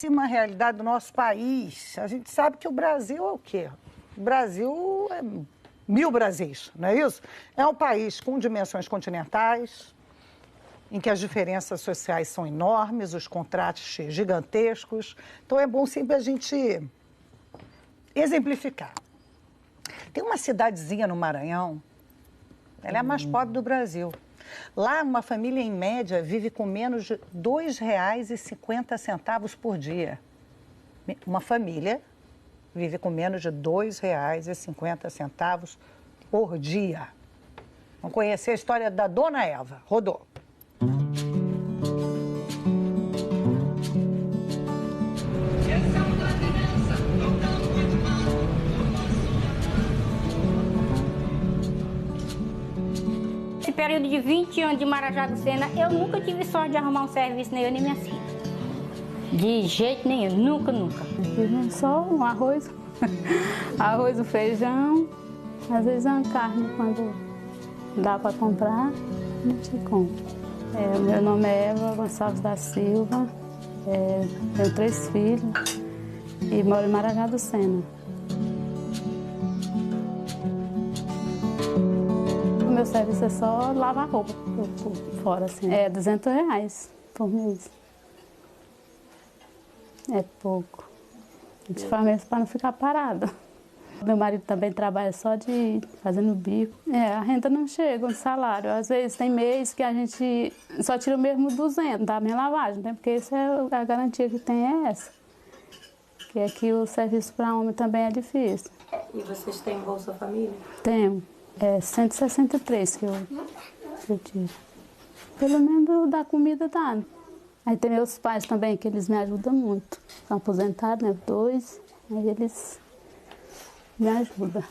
Uma realidade do nosso país. A gente sabe que o Brasil é o quê? O Brasil é 1000 Brasis, não é isso? É um país com dimensões continentais, em que as diferenças sociais são enormes, os contrastes gigantescos. Então, é bom sempre a gente exemplificar. Tem uma cidadezinha no Maranhão, ela é a mais pobre do Brasil. Lá, uma família, em média, vive com menos de R$ 2,50 por dia. Uma família vive com menos de R$ 2,50 por dia. Vamos conhecer a história da Dona Eva. Rodou. Esse período de 20 anos de Marajá do Sena, eu nunca tive sorte de arrumar um serviço, nem eu nem minha filha. De jeito nenhum, nunca. Só um arroz, arroz, o feijão, às vezes uma carne, quando dá para comprar, a gente compra. Meu nome é Eva Gonçalves da Silva, tenho 3 filhos e moro em Marajá do Sena. O meu serviço é só lavar roupa por fora, assim. É R$200 por mês. É pouco. A gente faz mesmo para não ficar parada. Meu marido também trabalha só de fazendo bico. A renda não chega, o salário. Às vezes tem mês que a gente só tira o mesmo 200 da minha lavagem, né? Porque isso a garantia que tem é essa. Que aqui o serviço para homem também é difícil. E vocês têm Bolsa Família? Tenho. É 163 que eu tiro. Pelo menos da comida dá. Aí tem meus pais também, que eles me ajudam muito. São aposentados, né? 2. Aí eles me ajudam.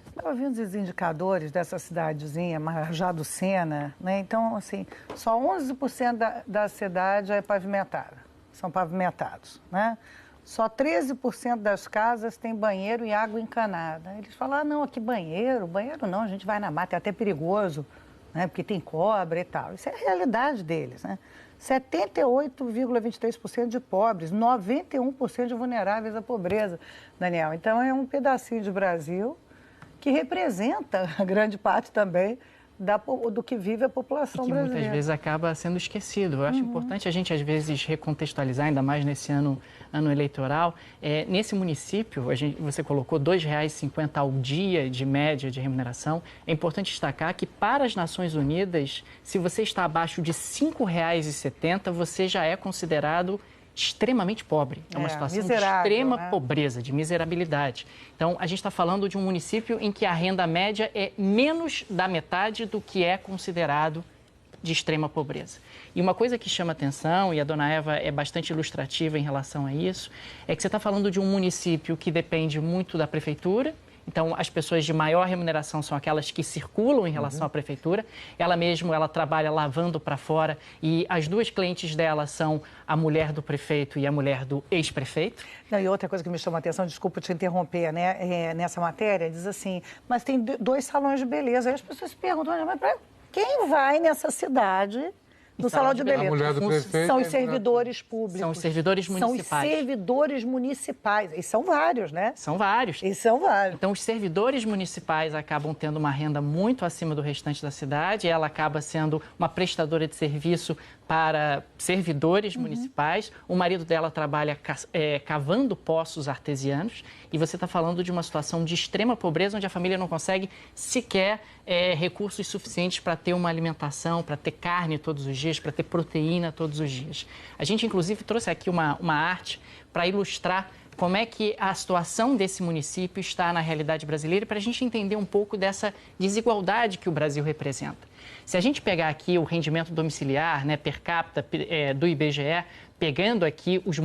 Estava vendo os indicadores dessa cidadezinha, Marajá do Sena, né? Então, assim, só 11% da cidade é pavimentada, são pavimentados, né? Só 13% das casas tem banheiro e água encanada. Eles falam, não, aqui banheiro não, a gente vai na mata, é até perigoso, né? Porque tem cobra e tal. Isso é a realidade deles, né? 78,23% de pobres, 91% de vulneráveis à pobreza, Daniel. Então, é um pedacinho de Brasil que representa a grande parte também do que vive a população brasileira. Muitas vezes acaba sendo esquecido. Eu acho importante a gente, às vezes, recontextualizar, ainda mais nesse ano eleitoral. Nesse município, você colocou R$ 2,50 ao dia de média de remuneração. É importante destacar que, para as Nações Unidas, se você está abaixo de R$ 5,70, você já é considerado extremamente pobre. É uma situação de extrema pobreza, de miserabilidade. Então, a gente está falando de um município em que a renda média é menos da metade do que é considerado de extrema pobreza. E uma coisa que chama atenção, e a dona Eva é bastante ilustrativa em relação a isso, é que você está falando de um município que depende muito da prefeitura. Então, as pessoas de maior remuneração são aquelas que circulam em relação à prefeitura. Ela trabalha lavando para fora e as duas clientes dela são a mulher do prefeito e a mulher do ex-prefeito. E outra coisa que me chama a atenção, desculpa te interromper, né? Nessa matéria, diz assim, mas tem 2 salões de beleza. Aí as pessoas se perguntam, mas para quem vai nessa cidade no salão de beleza? A mulher do prefeito são os servidores públicos. São os servidores municipais. São os servidores municipais. E são vários, né? São vários. E são vários. Então, os servidores municipais acabam tendo uma renda muito acima do restante da cidade. Ela acaba sendo uma prestadora de serviço para servidores municipais. O marido dela trabalha cavando poços artesianos. E você está falando de uma situação de extrema pobreza, onde a família não consegue sequer recursos suficientes para ter uma alimentação, para ter carne todos os dias, para ter proteína todos os dias. A gente, inclusive, trouxe aqui uma arte para ilustrar como é que a situação desse município está na realidade brasileira, para a gente entender um pouco dessa desigualdade que o Brasil representa. Se a gente pegar aqui o rendimento domiciliar, né, per capita do IBGE, pegando aqui os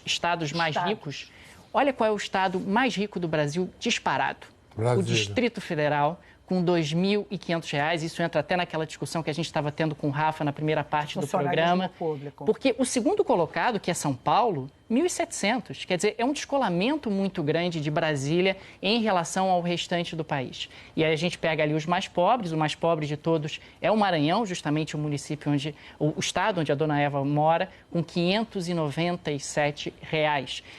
estados mais ricos, olha qual é o estado mais rico do Brasil disparado. Brasília. O Distrito Federal, com R$ 2.500. Isso entra até naquela discussão que a gente estava tendo com o Rafa na primeira parte do programa. Público. Porque o segundo colocado, que é São Paulo, R$ 1.700. Quer dizer, é um descolamento muito grande de Brasília em relação ao restante do país. E aí a gente pega ali os mais pobres, o mais pobre de todos é o Maranhão, justamente o município onde, o estado onde a dona Eva mora, com R$ 597.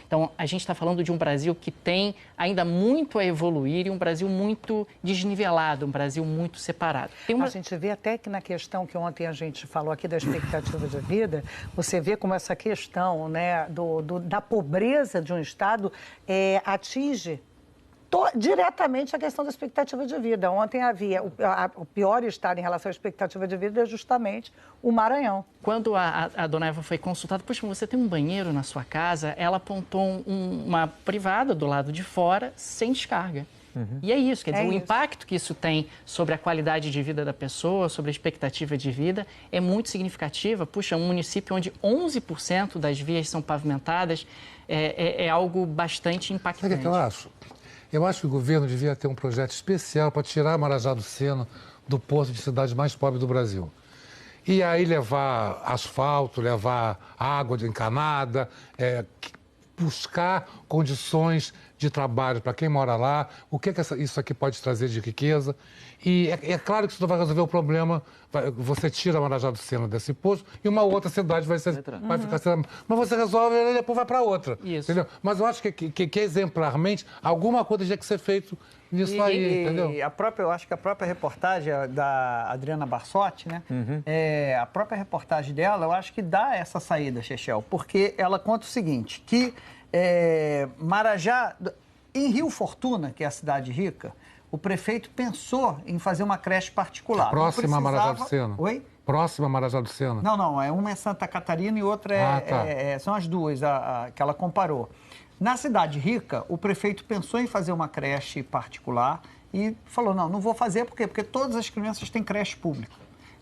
Então, a gente está falando de um Brasil que tem ainda muito a evoluir e um Brasil muito desnivelado, um Brasil muito separado. A gente vê até que na questão que ontem a gente falou aqui da expectativa de vida, você vê como essa questão, né, da pobreza de um estado atinge diretamente a questão da expectativa de vida. Ontem havia o pior estado em relação à expectativa de vida é justamente o Maranhão. Quando a dona Eva foi consultada, poxa, você tem um banheiro na sua casa? Ela apontou uma privada do lado de fora sem descarga. E é isso, quer dizer, o impacto que isso tem sobre a qualidade de vida da pessoa, sobre a expectativa de vida, é muito significativa. Puxa, um município onde 11% das vias são pavimentadas é algo bastante impactante. Sabe o que eu acho? Eu acho que o governo devia ter um projeto especial para tirar Marajá do Sena do posto de cidade mais pobre do Brasil. E aí levar asfalto, levar água de encanada, buscar condições de trabalho para quem mora lá, o que isso aqui pode trazer de riqueza. E é claro que isso não vai resolver o problema, você tira Marajá do Sena desse posto e uma outra cidade vai ficar sendo... Mas você resolve e depois vai para outra. Isso. Entendeu? Mas eu acho que exemplarmente alguma coisa tinha que ser feito nisso aí, entendeu? E eu acho que a própria reportagem da Adriana Barsotti, né? A própria reportagem dela, eu acho que dá essa saída, Chechel, porque ela conta o seguinte, que Marajá, em Rio Fortuna, que é a cidade rica, o prefeito pensou em fazer uma creche particular. Próxima a Marajá do Sena. Oi? Próxima a Marajá do Sena. Não, uma é Santa Catarina e outra são as duas que ela comparou. Na cidade rica, o prefeito pensou em fazer uma creche particular e falou, não vou fazer, por quê? Porque todas as crianças têm creche pública.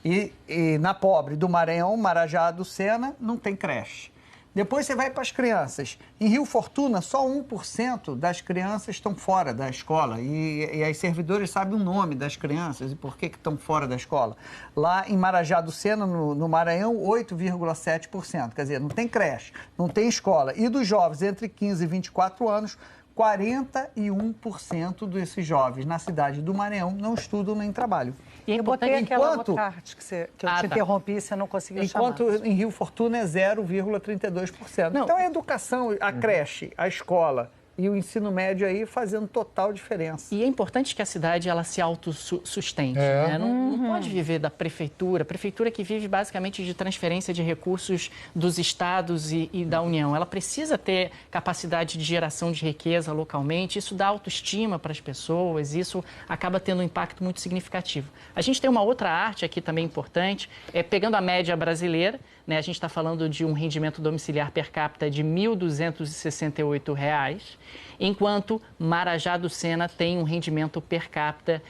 E na pobre do Maranhão, Marajá do Sena, não tem creche. Depois você vai para as crianças. Em Rio Fortuna, só 1% das crianças estão fora da escola. E as servidoras sabem o nome das crianças e por que estão fora da escola. Lá em Marajá do Sena, no Maranhão, 8,7%. Quer dizer, não tem creche, não tem escola. E dos jovens entre 15 e 24 anos, 41% desses jovens na cidade do Maranhão não estudam nem trabalham. E eu botei aquela outra parte que eu te interrompi, você não conseguiu chamar. Enquanto em Rio Fortuna é 0,32%. Então a educação, a creche, a escola e o ensino médio aí fazendo total diferença. E é importante que a cidade ela se autossustente, né? Não pode viver da prefeitura. A prefeitura que vive basicamente de transferência de recursos dos estados e da União. Ela precisa ter capacidade de geração de riqueza localmente. Isso dá autoestima para as pessoas. Isso acaba tendo um impacto muito significativo. A gente tem uma outra arte aqui também importante, pegando a média brasileira, né? A gente está falando de um rendimento domiciliar per capita de R$ 1.268, enquanto Marajá do Sena tem um rendimento per capita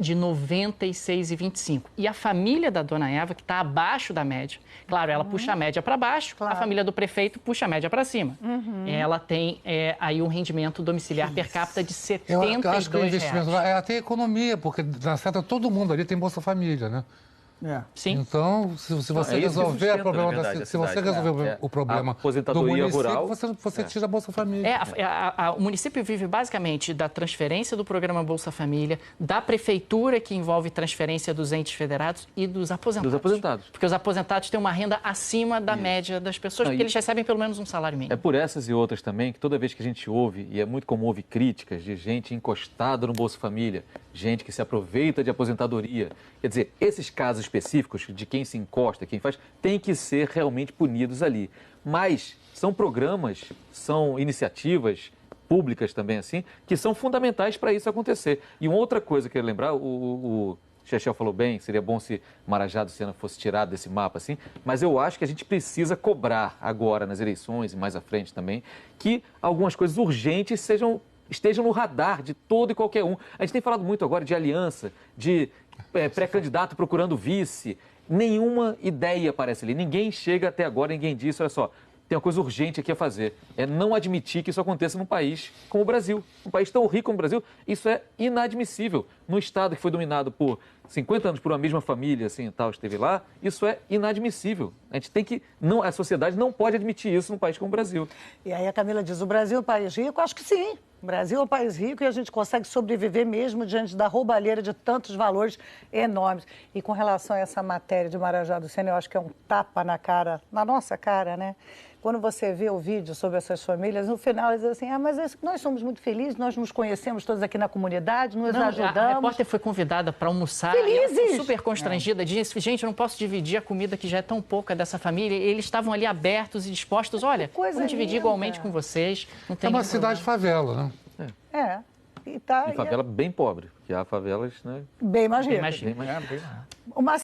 de R$ 96,25. E a família da dona Eva, que está abaixo da média, claro, ela puxa a média para baixo, a família do prefeito puxa a média para cima. Ela tem aí um rendimento domiciliar per capita de R$ 72. Eu acho que o investimento é até economia, porque na certa todo mundo ali tem Bolsa Família, né? Sim. Então, se você resolver o problema se você resolver o problema do município, rural, você tira a Bolsa Família. O município vive basicamente da transferência do programa Bolsa Família, da prefeitura, que envolve transferência dos entes federados e dos aposentados. Porque os aposentados têm uma renda acima da média das pessoas, porque eles recebem pelo menos um salário mínimo. É por essas e outras também que toda vez que a gente ouve, e é muito comum ouvir críticas de gente encostada no Bolsa Família, gente que se aproveita de aposentadoria. Quer dizer, esses casos específicos de quem se encosta, quem faz, tem que ser realmente punidos ali. Mas são programas, são iniciativas públicas também assim, que são fundamentais para isso acontecer. E uma outra coisa que eu quero lembrar, o Chechel falou bem, seria bom se Marajá do Sena fosse tirado desse mapa, assim, mas eu acho que a gente precisa cobrar agora nas eleições e mais à frente também, que algumas coisas urgentes estejam no radar de todo e qualquer um. A gente tem falado muito agora de aliança, de pré-candidato procurando vice. Nenhuma ideia aparece ali. Ninguém chega até agora, ninguém disse, olha só, tem uma coisa urgente aqui a fazer. É não admitir que isso aconteça num país como o Brasil. Um país tão rico como o Brasil, isso é inadmissível. Num estado que foi dominado por 50 anos por uma mesma família, assim, tal, esteve lá, isso é inadmissível. A gente tem que, não, a sociedade não pode admitir isso num país como o Brasil. E aí a Camila diz, o Brasil é um país rico? Acho que sim. O Brasil é um país rico e a gente consegue sobreviver mesmo diante da roubalheira de tantos valores enormes. E com relação a essa matéria de Marajá do Sena, eu acho que é um tapa na cara, na nossa cara, né? Quando você vê o vídeo sobre essas famílias, no final eles dizem assim, mas nós somos muito felizes, nós nos conhecemos todos aqui na comunidade, nos ajudamos. A repórter foi convidada para almoçar. Felizes! E ela ficou super constrangida, disse, gente, eu não posso dividir a comida que já é tão pouca dessa família. E eles estavam ali abertos e dispostos, olha, vamos dividir igualmente com vocês. Não tem uma cidade favela, né? E favela bem pobre, porque há favelas, né? Bem mais ricas. Bem mais ricas. Uma